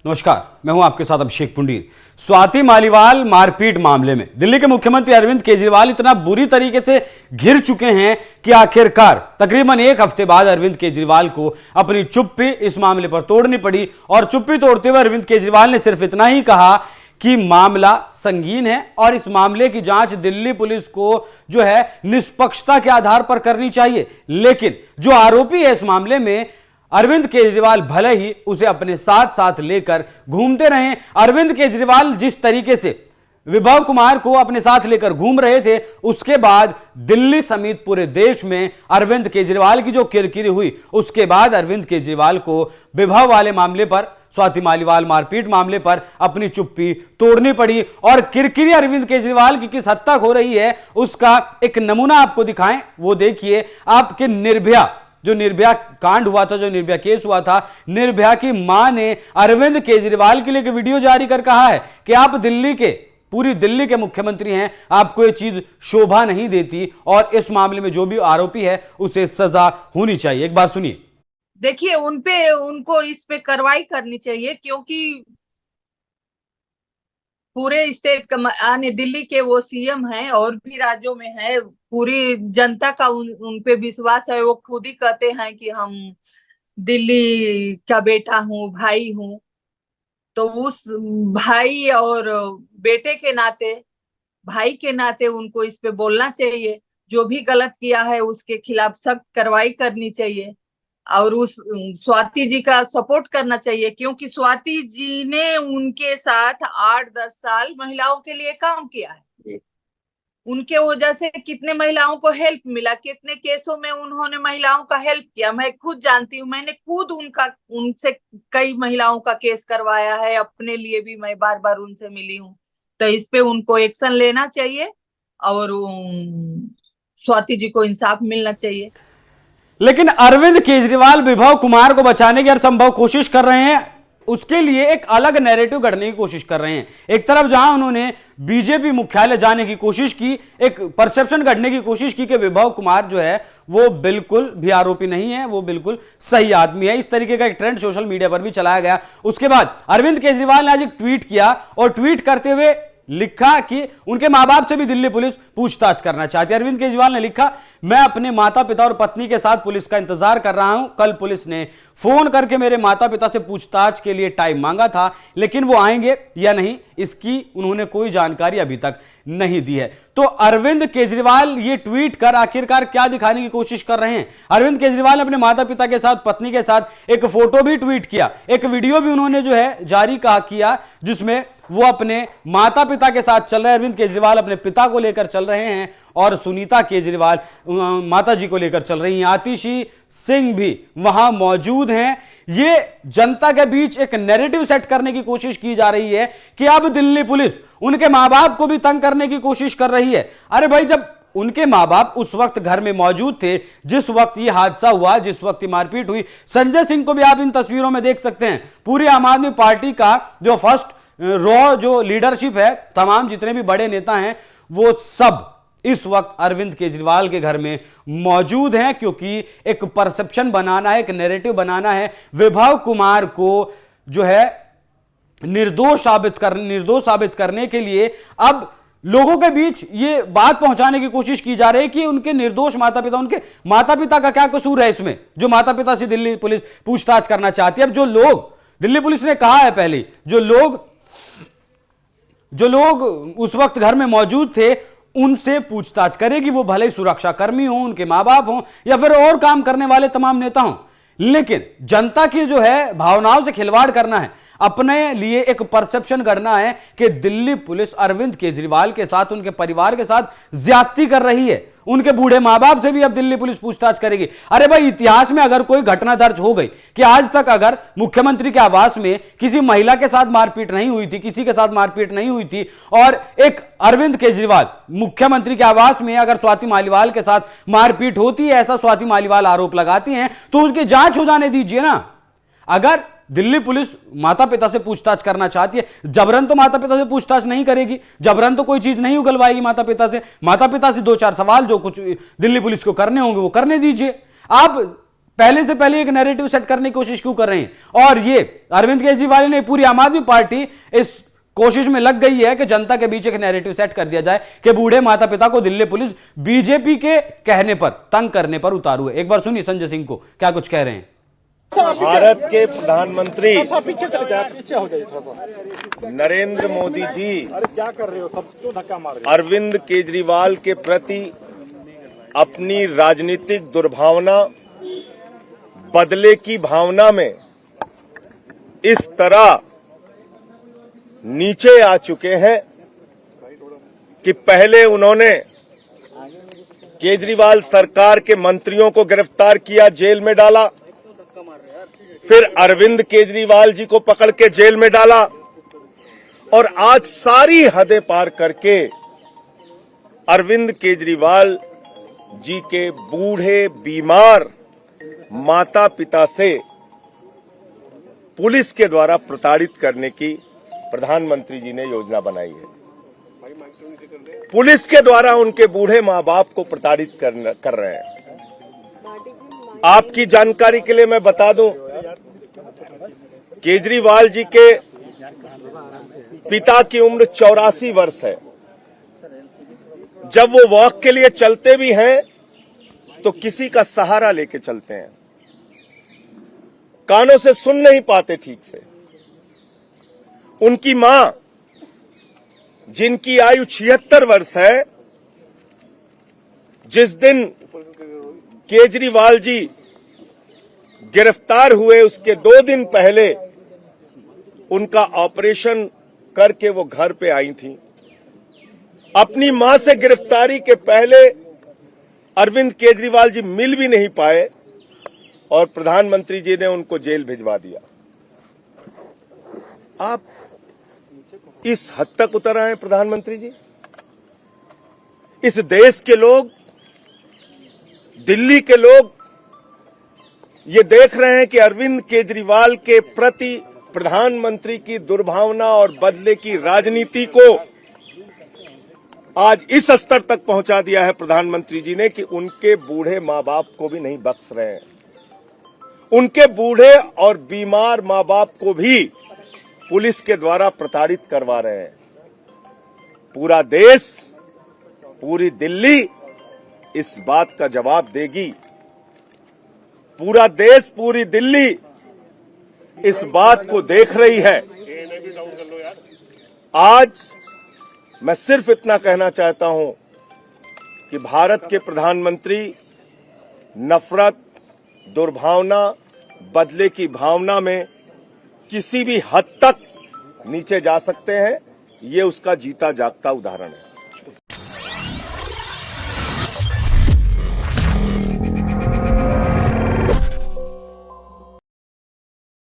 नमस्कार, मैं हूं आपके साथ अभिषेक पुंडीर। स्वाति मालीवाल मारपीट मामले में दिल्ली के मुख्यमंत्री अरविंद केजरीवाल इतना बुरी तरीके से घिर चुके हैं कि आखिरकार तकरीबन एक हफ्ते बाद अरविंद केजरीवाल को अपनी चुप्पी इस मामले पर तोड़नी पड़ी। और चुप्पी तोड़ते हुए अरविंद केजरीवाल ने सिर्फ इतना ही कहा कि मामला संगीन है और इस मामले की जांच दिल्ली पुलिस को जो है निष्पक्षता के आधार पर करनी चाहिए। लेकिन जो आरोपी है इस मामले में, अरविंद केजरीवाल भले ही उसे अपने साथ साथ लेकर घूमते रहे। अरविंद केजरीवाल जिस तरीके से विभव कुमार को अपने साथ लेकर घूम रहे थे, उसके बाद दिल्ली समेत पूरे देश में अरविंद केजरीवाल की जो किरकिरी हुई, उसके बाद अरविंद केजरीवाल को विभव वाले मामले पर, स्वाति मालीवाल मारपीट मामले पर अपनी चुप्पी तोड़नी पड़ी। और किरकिरी अरविंद केजरीवाल की किस हद तक हो रही है उसका एक नमूना आपको दिखाएं, वो देखिए। आपके निर्भया कांड हुआ था, जो निर्भया केस हुआ था, निर्भया की मां ने अरविंद केजरीवाल के लिए एक वीडियो जारी कर कहा है कि आप पूरी दिल्ली के मुख्यमंत्री हैं, आपको ये चीज शोभा नहीं देती और इस मामले में जो भी आरोपी है उसे सजा होनी चाहिए। एक बार सुनिए। देखिए, उनको इस पे कार्रवाई करनी चाहिए, क्योंकि पूरे स्टेट का दिल्ली के वो सीएम हैं और भी राज्यों में है। पूरी जनता का उन पे विश्वास है। वो खुद ही कहते हैं कि हम दिल्ली का बेटा हूँ, भाई हूँ। तो उस भाई और बेटे के नाते, भाई के नाते उनको इस पे बोलना चाहिए। जो भी गलत किया है उसके खिलाफ सख्त कार्रवाई करनी चाहिए और उस स्वाति जी का सपोर्ट करना चाहिए, क्योंकि स्वाति जी ने उनके साथ 8-10 साल महिलाओं के लिए काम किया है जी। उनके वजह से कितने महिलाओं को हेल्प मिला, कितने केसों में उन्होंने महिलाओं का हेल्प किया। मैं खुद जानती हूँ, मैंने खुद उनसे कई महिलाओं का केस करवाया है। अपने लिए भी मैं बार बार उनसे मिली हूँ। तो इस पे उनको एक्शन लेना चाहिए और स्वाति जी को इंसाफ मिलना चाहिए। लेकिन अरविंद केजरीवाल विभव कुमार को बचाने की हर संभव कोशिश कर रहे हैं। उसके लिए एक अलग नैरेटिव गढ़ने की कोशिश कर रहे हैं। एक तरफ जहां उन्होंने बीजेपी मुख्यालय जाने की कोशिश की, एक परसेप्शन गढ़ने की कोशिश की कि विभव कुमार जो है वो बिल्कुल भी आरोपी नहीं है, वो बिल्कुल सही आदमी है। इस तरीके का एक ट्रेंड सोशल मीडिया पर भी चलाया गया। उसके बाद अरविंद केजरीवाल ने आज एक ट्वीट किया और ट्वीट करते हुए लिखा कि उनके मां बाप से भी दिल्ली पुलिस पूछताछ करना चाहती है। अरविंद केजरीवाल ने लिखा, मैं अपने माता पिता और पत्नी के साथ पुलिस का इंतजार कर रहा हूं। कल पुलिस ने फोन करके मेरे माता पिता से पूछताछ के लिए टाइम मांगा था, लेकिन वो आएंगे या नहीं इसकी उन्होंने कोई जानकारी अभी तक नहीं दी है। तो अरविंद केजरीवाल ये ट्वीट कर आखिरकार क्या दिखाने की कोशिश कर रहे हैं? अरविंद केजरीवाल ने अपने माता पिता के साथ, पत्नी के साथ एक फोटो भी ट्वीट किया, एक वीडियो भी उन्होंने जो है जारी किया, जिसमें वो अपने माता पिता के साथ चल रहे हैं। अरविंद केजरीवाल अपने पिता को लेकर चल रहे हैं और सुनीता केजरीवाल माता जी को लेकर चल रही हैं। आतिशी सिंह भी वहां मौजूद हैं। ये जनता के बीच एक नैरेटिव सेट करने की कोशिश की जा रही है कि अब दिल्ली पुलिस उनके मां बाप को भी तंग करने की कोशिश कर रही है। अरे भाई, जब उनके मां बाप उस वक्त घर में मौजूद थे जिस वक्त ये हादसा हुआ, जिस वक्त ये मारपीट हुई, संजय सिंह को भी आप इन तस्वीरों में देख सकते हैं। पूरी आम आदमी पार्टी का जो फर्स्ट रॉ जो लीडरशिप है, तमाम जितने भी बड़े नेता हैं, वो सब इस वक्त अरविंद केजरीवाल के घर में मौजूद हैं, क्योंकि एक परसेप्शन बनाना है, एक नैरेटिव बनाना है। विभव कुमार को जो है निर्दोष साबित करने के लिए अब लोगों के बीच ये बात पहुंचाने की कोशिश की जा रही है कि उनके निर्दोष माता पिता का क्या कसूर है इसमें, जो माता पिता से दिल्ली पुलिस पूछताछ करना चाहती है। अब जो लोग, दिल्ली पुलिस ने कहा है पहले, जो लोग उस वक्त घर में मौजूद थे उनसे पूछताछ करेगी, वो भले ही सुरक्षा कर्मी हो, उनके मां बाप हो या फिर और काम करने वाले तमाम नेता हों। लेकिन जनता की जो है भावनाओं से खिलवाड़ करना है, अपने लिए एक परसेप्शन गढ़ना है कि दिल्ली पुलिस अरविंद केजरीवाल के साथ, उनके परिवार के साथ ज्यादती कर रही है। उनके बूढ़े मां बाप से भी अब दिल्ली पुलिस पूछताछ करेगी। अरे भाई, इतिहास में अगर कोई घटना दर्ज हो गई कि आज तक अगर मुख्यमंत्री के आवास में किसी महिला के साथ मारपीट नहीं हुई थी, किसी के साथ मारपीट नहीं हुई थी, और एक अरविंद केजरीवाल मुख्यमंत्री के आवास में अगर स्वाति मालीवाल के साथ मारपीट होती है, ऐसा स्वाति मालीवाल आरोप लगाती हैं, तो उसकी जांच हो जाने दीजिए ना। अगर दिल्ली पुलिस माता पिता से पूछताछ करना चाहती है, जबरन तो माता पिता से पूछताछ नहीं करेगी, जबरन तो कोई चीज नहीं उगलवाएगी माता पिता से। माता पिता से 2-4 सवाल जो कुछ दिल्ली पुलिस को करने होंगे वो करने दीजिए। आप पहले से पहले एक नैरेटिव सेट करने की कोशिश क्यों कर रहे हैं? और ये अरविंद केजरीवाल ने, पूरी आम आदमी पार्टी इस कोशिश में लग गई है कि जनता के बीच एक नैरेटिव सेट कर दिया जाए कि बूढ़े माता पिता को दिल्ली पुलिस बीजेपी के कहने पर, तंग करने पर उतारू है। एक बार सुनिए संजय सिंह को क्या कुछ कह रहे हैं। भारत के प्रधानमंत्री नरेंद्र मोदी जी क्या कर रहे हो, सब क्यों धक्का मार रहे हो? अरविंद केजरीवाल के प्रति अपनी राजनीतिक दुर्भावना, बदले की भावना में इस तरह नीचे आ चुके हैं कि पहले उन्होंने केजरीवाल सरकार के मंत्रियों को गिरफ्तार किया, जेल में डाला, फिर अरविंद केजरीवाल जी को पकड़ के जेल में डाला, और आज सारी हदें पार करके अरविंद केजरीवाल जी के बूढ़े बीमार माता पिता से पुलिस के द्वारा प्रताड़ित करने की प्रधानमंत्री जी ने योजना बनाई है। पुलिस के द्वारा उनके बूढ़े मां बाप को प्रताड़ित कर रहे हैं। आपकी जानकारी के लिए मैं बता दूं, केजरीवाल जी के पिता की उम्र 84 वर्ष है। जब वो वॉक के लिए चलते भी हैं तो किसी का सहारा लेके चलते हैं, कानों से सुन नहीं पाते ठीक से। उनकी मां, जिनकी आयु 76 वर्ष है, जिस दिन केजरीवाल जी गिरफ्तार हुए उसके 2 दिन पहले उनका ऑपरेशन करके वो घर पे आई थी। अपनी मां से गिरफ्तारी के पहले अरविंद केजरीवाल जी मिल भी नहीं पाए और प्रधानमंत्री जी ने उनको जेल भिजवा दिया। आप इस हद तक उतर आए प्रधानमंत्री जी। इस देश के लोग, दिल्ली के लोग ये देख रहे हैं कि अरविंद केजरीवाल के प्रति प्रधानमंत्री की दुर्भावना और बदले की राजनीति को आज इस स्तर तक पहुंचा दिया है प्रधानमंत्री जी ने कि उनके बूढ़े मां बाप को भी नहीं बख्श रहे हैं। उनके बूढ़े और बीमार मां बाप को भी पुलिस के द्वारा प्रताड़ित करवा रहे हैं। पूरा देश, पूरी दिल्ली इस बात का जवाब देगी। पूरा देश, पूरी दिल्ली इस बात को देख रही है। आज मैं सिर्फ इतना कहना चाहता हूं कि भारत के प्रधानमंत्री नफरत, दुर्भावना, बदले की भावना में किसी भी हद तक नीचे जा सकते हैं। ये उसका जीता जागता उदाहरण है।